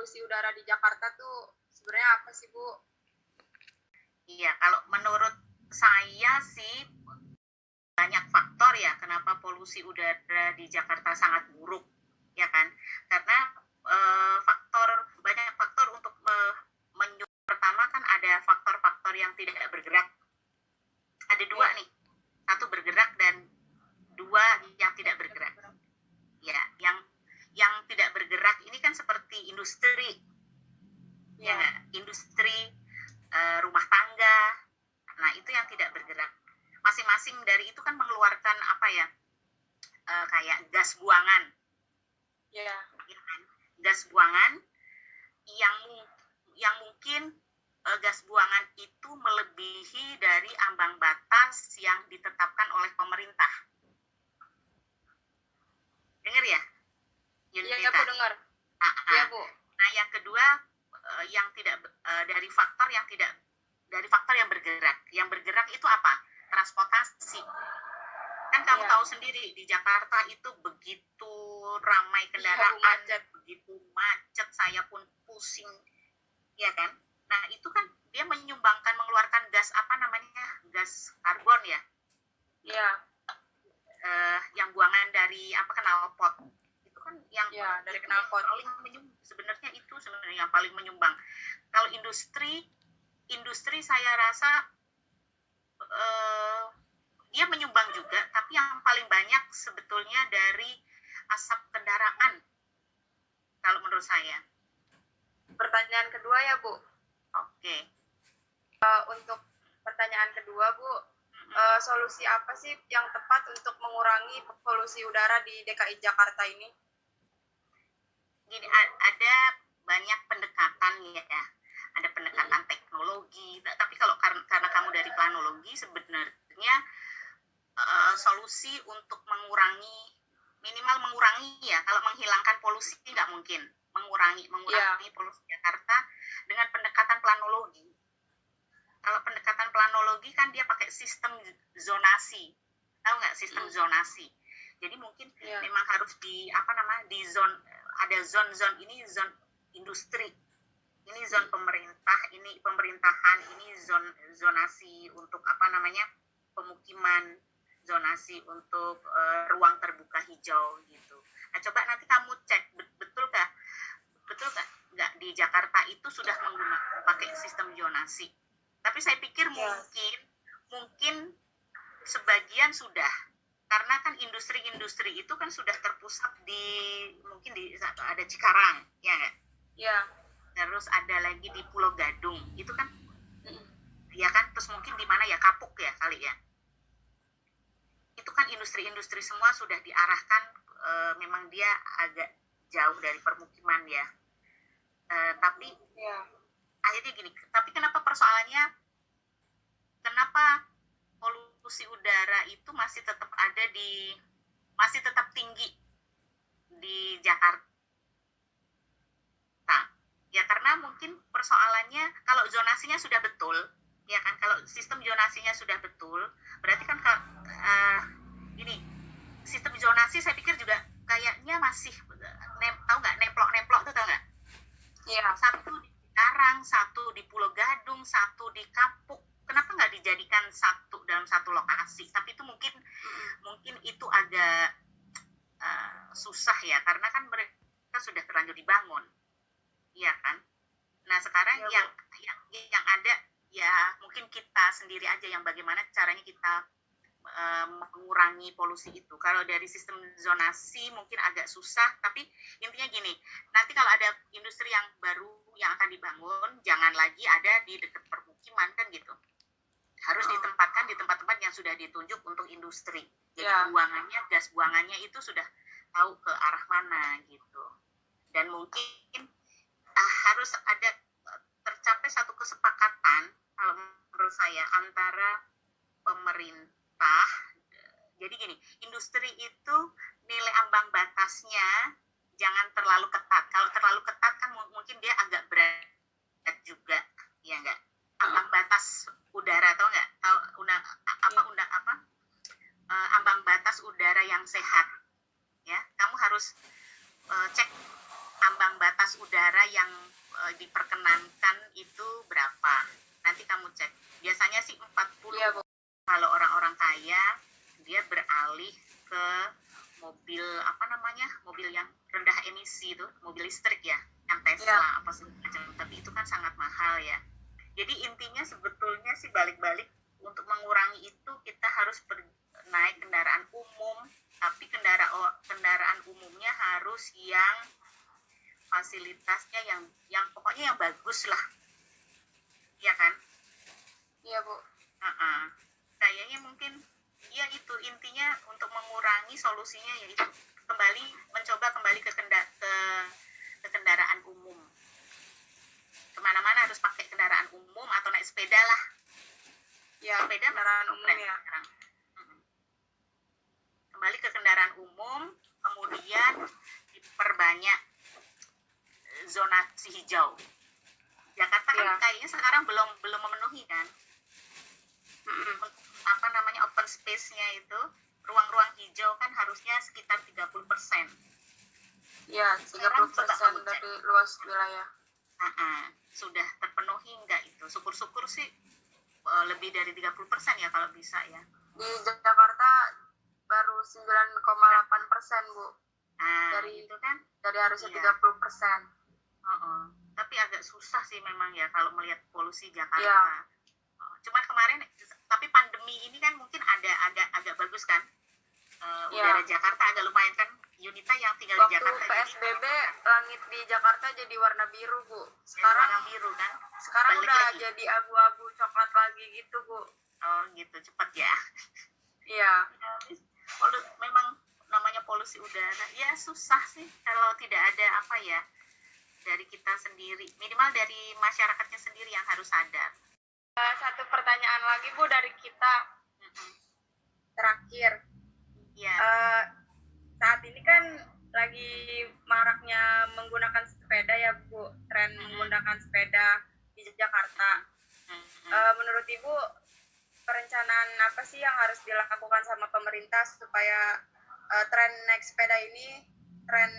polusi udara di Jakarta tuh sebenarnya apa sih, Bu? Iya, kalau menurut saya sih banyak faktor ya kenapa polusi udara di Jakarta sangat buruk, ya kan? Karena banyak faktor untuk pertama kan ada faktor-faktor yang tidak bergerak. Ada dua nih, satu bergerak dan dua yang tidak bergerak. Ya, yang tidak bergerak ini kan seperti industri, ya nggak? Industri, rumah tangga. Nah, itu yang tidak bergerak. Masing-masing dari itu kan mengeluarkan apa ya? Kayak gas buangan. Ya kan? Gas buangan yang mungkin gas buangan itu melebihi dari ambang batas yang ditetapkan oleh pemerintah. Dengar ya? Iya, Bu, dengar. Iya, Bu. Nah, yang kedua yang tidak dari faktor yang bergerak. Yang bergerak itu apa? Transportasi. Kan kamu tahu sendiri di Jakarta itu begitu ramai kendaraan, begitu macet, saya pun pusing, ya kan? Nah, itu kan dia mengeluarkan gas gas karbon ya? Iya. Yang buangan dari knalpot. Itu kan yang dari knalpot. Sebenarnya yang paling menyumbang. Kalau industri saya rasa dia menyumbang juga, tapi yang paling banyak sebetulnya dari asap kendaraan, kalau menurut saya. Pertanyaan kedua ya, Bu. Oke. Untuk pertanyaan kedua, Bu, solusi apa sih yang tepat untuk mengurangi polusi udara di DKI Jakarta ini? Gini, ada banyak pendekatan ya. Ada pendekatan teknologi, tapi kalau karena kamu dari planologi, sebenarnya solusi untuk minimal mengurangi ya, kalau menghilangkan polusi nggak mungkin, mengurangi polusi Jakarta dengan pendekatan planologi. Kalau pendekatan planologi kan dia pakai sistem zonasi, tahu nggak sistem zonasi? Jadi mungkin memang harus di ada zon-zon, ini zon industri, ini zon pemerintah, ini pemerintahan, ini zonasi untuk pemukiman, zonasi untuk ruang terbuka hijau gitu. Nah, coba nanti kamu cek betul nggak di Jakarta itu sudah pakai sistem zonasi. Tapi saya pikir mungkin sebagian sudah, karena kan industri itu kan sudah terpusat mungkin ada Cikarang, ya nggak? Iya. Terus ada lagi di Pulau Gadung, itu kan, ya kan, terus mungkin di mana ya, Kapuk ya kali ya. Itu kan industri semua sudah diarahkan, memang dia agak jauh dari permukiman ya. Tapi akhirnya gini, tapi kenapa persoalannya, kenapa polusi udara itu masih tetap tinggi di Jakarta? Ya karena mungkin persoalannya kalau zonasinya sudah betul, ya kan, kalau sistem zonasinya sudah betul, berarti kan sistem zonasi saya pikir juga kayaknya masih tahu nggak, nemplok tuh, tahu nggak? Iya. Satu di Cikarang, satu di Pulau Gadung, satu di Kapuk. Kenapa nggak dijadikan dalam satu lokasi? Tapi itu mungkin itu agak susah ya, karena kan mereka sudah terlanjur dibangun, iya kan? Nah sekarang yang ada ya mungkin kita sendiri aja yang bagaimana caranya kita mengurangi polusi itu. Kalau dari sistem zonasi mungkin agak susah, tapi intinya gini, nanti kalau ada industri yang baru yang akan dibangun, jangan lagi ada di dekat permukiman kan gitu. Harus ditempatkan di tempat-tempat yang sudah ditunjuk untuk industri. Jadi gas buangannya itu sudah tahu ke arah mana gitu. Dan mungkin harus ada tercapai satu kesepakatan kalau menurut saya antara pemerintah. Jadi gini, industri itu nilai ambang batasnya jangan terlalu ketat. Kalau terlalu ketat kan mungkin dia agak berat juga, ya enggak? Ambang batas udara, tahu nggak? Ambang batas udara yang sehat, ya. Kamu harus cek ambang batas udara yang diperkenankan itu berapa. Nanti kamu cek. Biasanya sih 40. Iya, Bu. Kalau orang-orang kaya, dia beralih ke mobil, apa namanya, mobil yang rendah emisi itu, mobil listrik ya, yang Tesla apa segala macam. Tapi itu kan sangat mahal ya. Jadi intinya sebetulnya sih balik-balik, untuk mengurangi itu kita harus naik kendaraan umum, tapi kendaraan umumnya harus yang fasilitasnya yang pokoknya yang bagus lah, ya kan? Iya, Bu. Kayaknya mungkin ya itu intinya, untuk mengurangi solusinya yaitu mencoba kembali ke kendaraan umum. Kemana-mana harus pakai kendaraan umum atau naik sepeda lah. Ya, sepeda kendaraan umum ya. Kembali ke kendaraan umum, kemudian diperbanyak zonasi hijau. Jakarta kan kayaknya sekarang belum memenuhi kan. Apa namanya, open space-nya itu, ruang-ruang hijau kan harusnya sekitar 30%. Iya, 30% dari luas wilayah. Sudah terpenuhi enggak itu? Syukur-syukur sih lebih dari 30% ya kalau bisa ya. Di Jakarta baru 9,8%, Bu. Dari itu kan, dari harusnya 30%. Tapi agak susah sih memang ya kalau melihat polusi Jakarta. Iya. Cuman kemarin, tapi pandemi ini kan mungkin agak bagus kan. Udara Jakarta agak lumayan kan. Yunita yang tinggal Waktu di Jakarta. Waktu PSBB langit di Jakarta jadi warna biru, Bu. Sekarang warna biru kan. Sekarang balik udah lagi jadi abu-abu coklat lagi gitu, Bu. Oh gitu, cepet ya. Iya. Memang namanya polusi udara ya susah sih kalau tidak ada apa ya, dari kita sendiri, minimal dari masyarakatnya sendiri yang harus sadar. Satu pertanyaan lagi, Bu, dari kita. Terakhir. Iya. Saat ini kan lagi maraknya menggunakan sepeda ya, Bu. Tren menggunakan sepeda di Jakarta. Menurut Ibu, perencanaan apa sih yang harus dilakukan sama pemerintah supaya tren naik sepeda ini, tren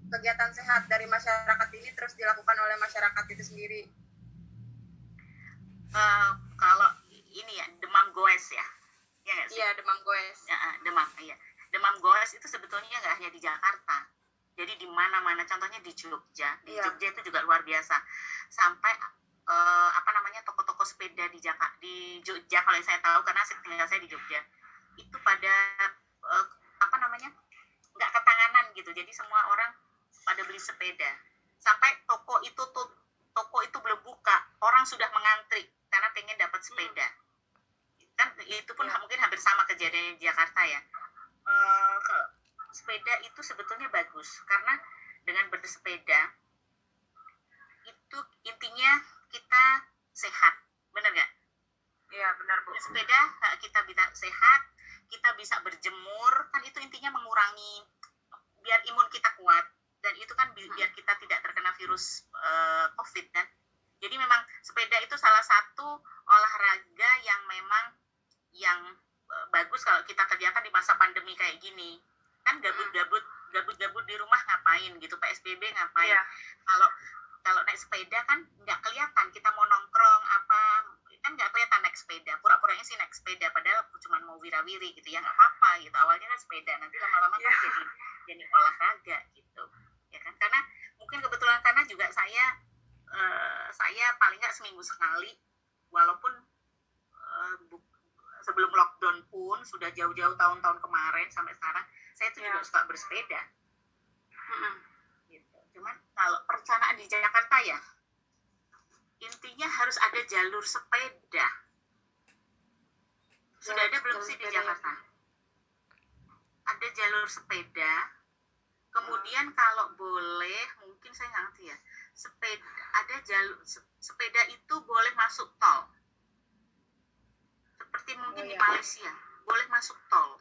kegiatan sehat dari masyarakat ini terus dilakukan oleh masyarakat itu sendiri? Kalau ini ya, demam goes ya? Iya, demam goes. Demam goes itu sebetulnya nggak hanya di Jakarta. Jadi di mana-mana, contohnya di Jogja. Di Jogja itu juga luar biasa. Sampai toko-toko sepeda di Jogja, kalau yang saya tahu karena tinggal saya di Jogja, itu pada nggak ketanganan gitu. Jadi semua orang pada beli sepeda. Sampai toko itu belum buka, orang sudah mengantri karena pengen dapat sepeda. Kan itu pun mungkin hampir sama kejadiannya di Jakarta ya. Sepeda itu sebetulnya bagus karena dengan bersepeda itu intinya kita sehat, benar nggak? Iya, benar, Bu. Sepeda kita bisa sehat, kita bisa berjemur, kan itu intinya mengurangi, biar imun kita kuat, dan itu kan biar kita tidak terkena virus COVID kan. Jadi memang sepeda itu salah satu olahraga yang memang bagus kalau kita kerjakan di masa pandemi kayak gini. Kan gabut-gabut di rumah ngapain gitu, PSBB ngapain. Iya. Kalau naik sepeda kan nggak kelihatan kita mau nongkrong apa, kan nggak kelihatan naik sepeda. Pura-puranya sih naik sepeda, padahal cuma mau wira-wiri gitu ya, nggak apa-apa gitu. Awalnya kan sepeda, nanti lama-lama kan jadi olahraga gitu, ya kan? Karena mungkin kebetulan karena juga saya paling nggak seminggu sekali, walaupun sebelum lockdown pun sudah jauh-jauh tahun-tahun kemarin sampai sekarang, saya tuh juga suka bersepeda. Gitu. Cuman kalau perencanaan di Jakarta ya, intinya harus ada jalur sepeda. Sudah ada belum sih di Jakarta? Ada jalur sepeda. Kemudian kalau boleh, mungkin saya nggak ngerti ya, ada jalur sepeda itu boleh masuk tol. Seperti mungkin di Malaysia, boleh masuk tol.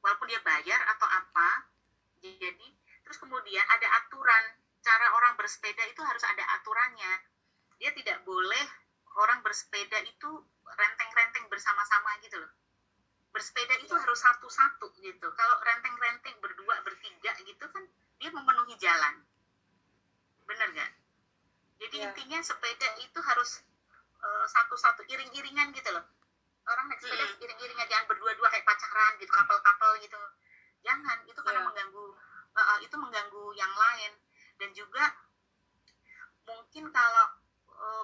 Walaupun dia bayar atau apa. Jadi, terus kemudian ada aturan, cara orang bersepeda itu harus ada aturannya. Dia tidak boleh orang bersepeda itu renteng-renteng bersama-sama gitu loh. Bersepeda itu harus satu-satu gitu. Kalau renteng-renteng berdua, bertiga gitu kan, dia memenuhi jalan. Bener nggak? Jadi Iya. intinya sepeda itu harus satu-satu, iring-iringan gitu loh. Orang naik sepeda iring-iringan, jangan berdua-dua kayak pacaran gitu, couple-couple gitu. Jangan, itu karena Iya. mengganggu yang lain. Dan juga mungkin kalau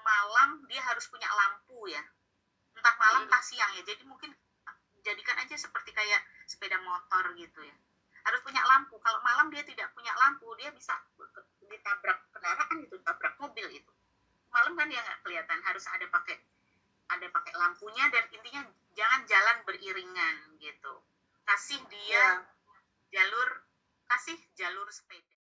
malam dia harus punya lampu ya, entah malam entah siang ya. Jadi mungkin jadikan aja seperti kayak sepeda motor gitu ya, harus punya lampu. Kalau malam dia tidak punya lampu, dia bisa ditabrak kendaraan gitu, tabrak mobil itu. Malam kan dia nggak kelihatan, harus ada pakai lampunya. Dan intinya jangan jalan beriringan gitu, kasih dia Iya. kasih jalur sepeda.